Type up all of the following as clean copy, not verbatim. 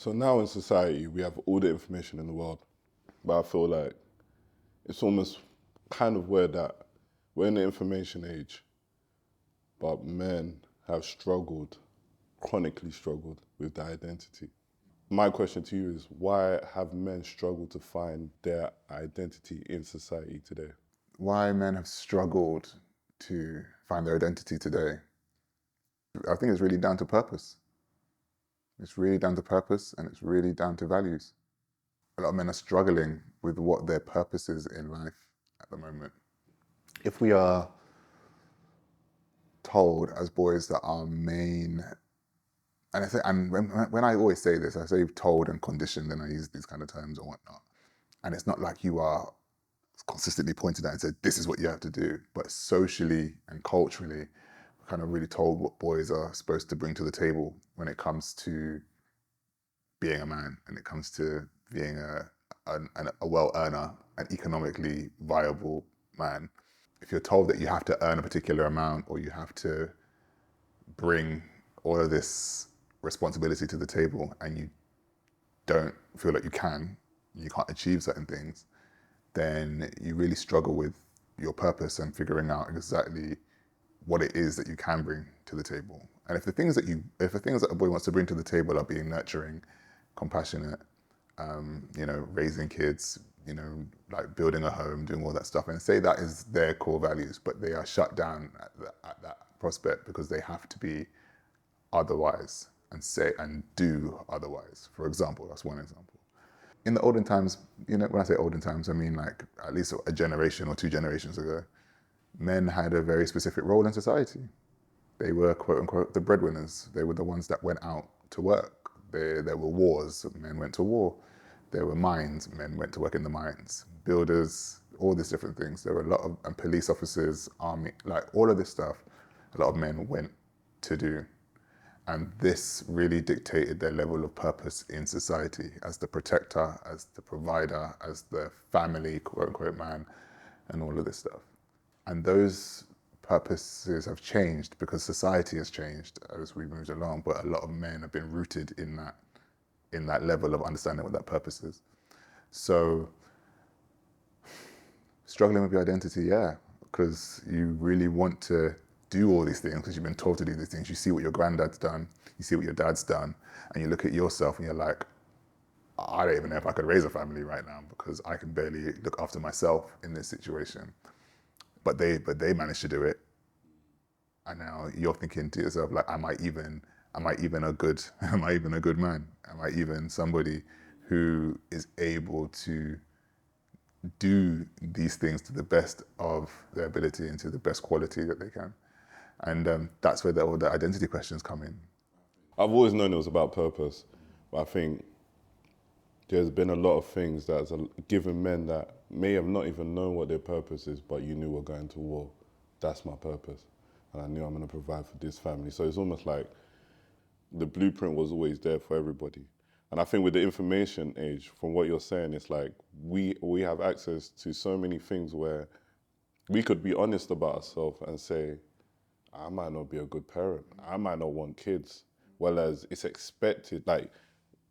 So now in society, we have all the information in the world, but I feel like it's almost kind of weird that we're in the information age, but men have struggled, chronically struggled with their identity. My question to you is, why have men struggled to find their identity in society today? Why men have struggled to find their identity today, I think it's really down to purpose. It's really down to purpose and it's really down to values. A lot of men are struggling with what their purpose is in life at the moment. If we are told as boys that our main, and when I always say this, I say told and conditioned, and I use these kind of terms or whatnot. And it's not like you are consistently pointed at and said, this is what you have to do. But socially and culturally, we're kind of really told what boys are supposed to bring to the table when it comes to being a man, and it comes to being a well earner, an economically viable man. If you're told that you have to earn a particular amount or you have to bring all of this responsibility to the table and you don't feel like you can't achieve certain things, then you really struggle with your purpose and figuring out exactly what it is that you can bring to the table. And if the things that a boy wants to bring to the table are being nurturing, compassionate, raising kids, like building a home, doing all that stuff, and say that is their core values, but they are shut down at that prospect because they have to be otherwise and say and do otherwise. For example, that's one example. In the olden times, when I say olden times, I mean like at least a generation or two generations ago, men had a very specific role in society. They were, quote unquote, the breadwinners. They were the ones that went out to work. There were wars, men went to war. There were mines, men went to work in the mines. Builders, all these different things. There were a lot of and police officers, army, like all of this stuff, a lot of men went to do. And this really dictated their level of purpose in society as the protector, as the provider, as the family, quote unquote, man, and all of this stuff. And those purposes have changed because society has changed as we moved along, but a lot of men have been rooted in that level of understanding what that purpose is. So struggling with your identity, yeah, because you really want to do all these things because you've been told to do these things. You see what your granddad's done, you see what your dad's done, and you look at yourself and you're like, I don't even know if I could raise a family right now because I can barely look after myself in this situation. But they managed to do it. And now you're thinking to yourself, like, am I even a good man? Am I even somebody who is able to do these things to the best of their ability and to the best quality that they can? And that's where all the identity questions come in. I've always known it was about purpose, but I think there's been a lot of things that's given men that may have not even known what their purpose is, but you knew we're going to war. That's my purpose. And I knew I'm going to provide for this family. So it's almost like the blueprint was always there for everybody. And I think with the information age, from what you're saying, it's like we have access to so many things where we could be honest about ourselves and say, I might not be a good parent. I might not want kids. Whereas it's expected, like,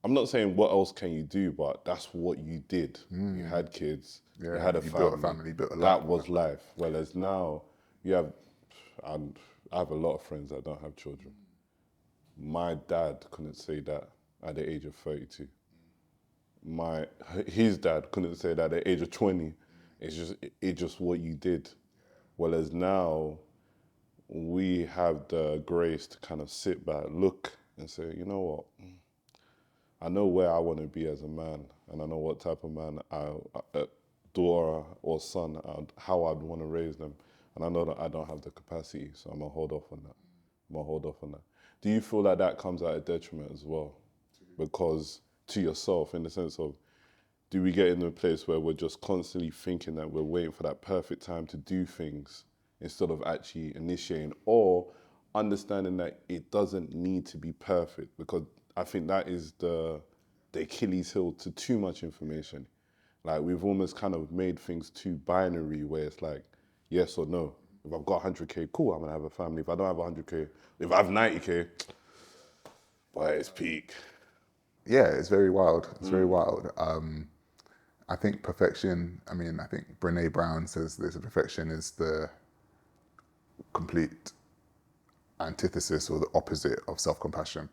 I'm not saying what else can you do, but that's what you did. You had kids, you had a family. Built a family, built a life. That was life. Whereas now, I have a lot of friends that don't have children. My dad couldn't say that at the age of 32. His dad couldn't say that at the age of 20. It's just what you did. Whereas now, we have the grace to kind of sit back, look, and say, you know what? I know where I want to be as a man, and I know what type of man daughter or son, how I'd want to raise them. And I know that I don't have the capacity, so I'm going to hold off on that. Do you feel like that comes at a detriment as well? Because to yourself, in the sense of, do we get in a place where we're just constantly thinking that we're waiting for that perfect time to do things instead of actually initiating, or understanding that it doesn't need to be perfect? Because I think that is the Achilles heel to too much information. Like, we've almost kind of made things too binary, where it's like, yes or no. If I've got 100K, cool, I'm gonna have a family. If I don't have 100K, if I have 90K, boy, it's peak. Yeah, it's very wild. It's very wild. I think perfection, I mean, I think Brene Brown says this, perfection is the complete antithesis or the opposite of self-compassion,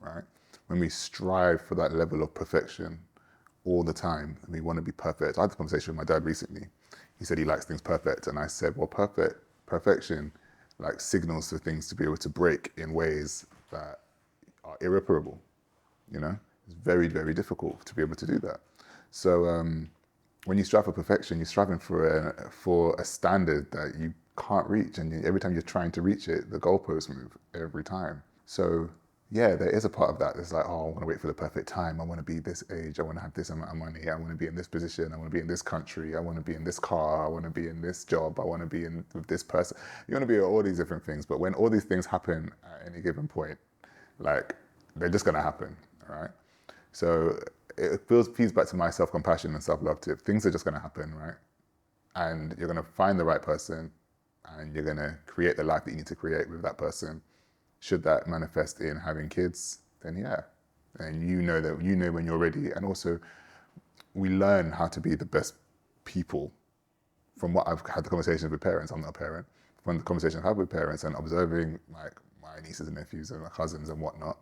right? When we strive for that level of perfection all the time, and we want to be perfect. I had this conversation with my dad recently. He said he likes things perfect, and I said, well, perfection like signals for things to be able to break in ways that are irreparable. You know, it's very, very difficult to be able to do that. So when you strive for perfection, you're striving for a standard that you can't reach, and every time you're trying to reach it, the goalposts move every time. So yeah, there is a part of that. It's like, oh, I want to wait for the perfect time. I want to be this age. I want to have this amount of money. I want to be in this position. I want to be in this country. I want to be in this car. I want to be in this job. I want to be in with this person. You want to be all these different things. But when all these things happen at any given point, like they're just going to happen, all right? So it feeds back to my self-compassion and self-love tip. Things are just going to happen, right? And you're going to find the right person, and you're going to create the life that you need to create with that person. Should that manifest in having kids, then yeah. And you know when you're ready. And also, we learn how to be the best people from what I've had the conversations with parents. I'm not a parent. From the conversations I've had with parents and observing like my nieces and nephews and my cousins and whatnot,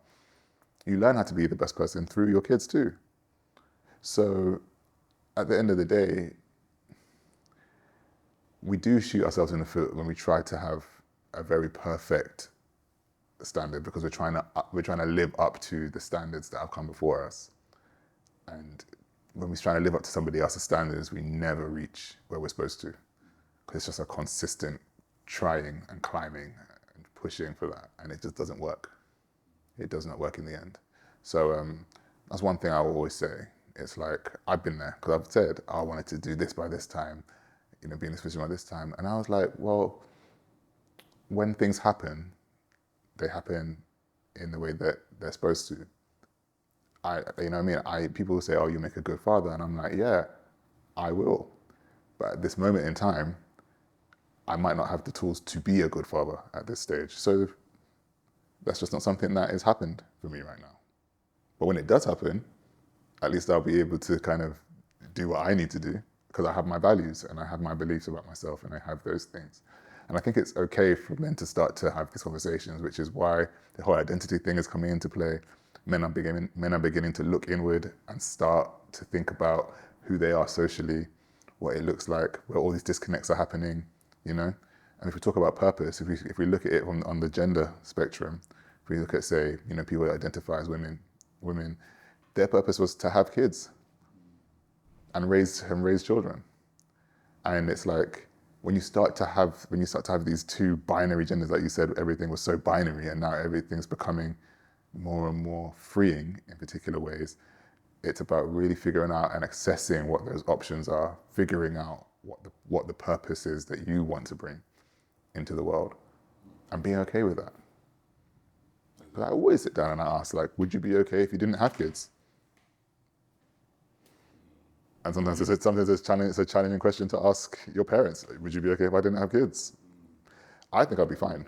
you learn how to be the best person through your kids too. So at the end of the day, we do shoot ourselves in the foot when we try to have a very perfect standard, because we're trying to live up to the standards that have come before us. And when we're trying to live up to somebody else's standards, we never reach where we're supposed to, because it's just a consistent trying and climbing and pushing for that, and it just doesn't work. It does not work in the end. So that's one thing I will always say. It's like, I've been there, because I've said, I wanted to do this by this time, be in this position by this time. And I was like, well, when things happen, they happen in the way that they're supposed to. People will say, oh, you make a good father. And I'm like, yeah, I will. But at this moment in time, I might not have the tools to be a good father at this stage. So that's just not something that has happened for me right now. But when it does happen, at least I'll be able to kind of do what I need to do, because I have my values and I have my beliefs about myself and I have those things. And I think it's okay for men to start to have these conversations, which is why the whole identity thing is coming into play. Men are beginning to look inward and start to think about who they are socially, what it looks like, where all these disconnects are happening, you know? And if we talk about purpose, if we look at it on the gender spectrum, if we look at, say, people that identify as women, their purpose was to have kids and raise children. And it's like, when you start to have these two binary genders, like you said, everything was so binary, and now everything's becoming more and more freeing in particular ways. It's about really figuring out and accessing what those options are, figuring out what the purpose is that you want to bring into the world, and being okay with that. Because I always sit down and I ask, like, would you be okay if you didn't have kids? And sometimes it's a challenging question to ask your parents. Would you be okay if I didn't have kids? I think I'd be fine.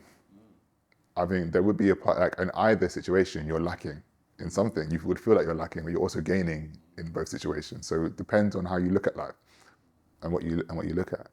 I mean, there would be a part, like in either situation, you're lacking in something. You would feel like you're lacking, but you're also gaining in both situations. So it depends on how you look at life and what you look at.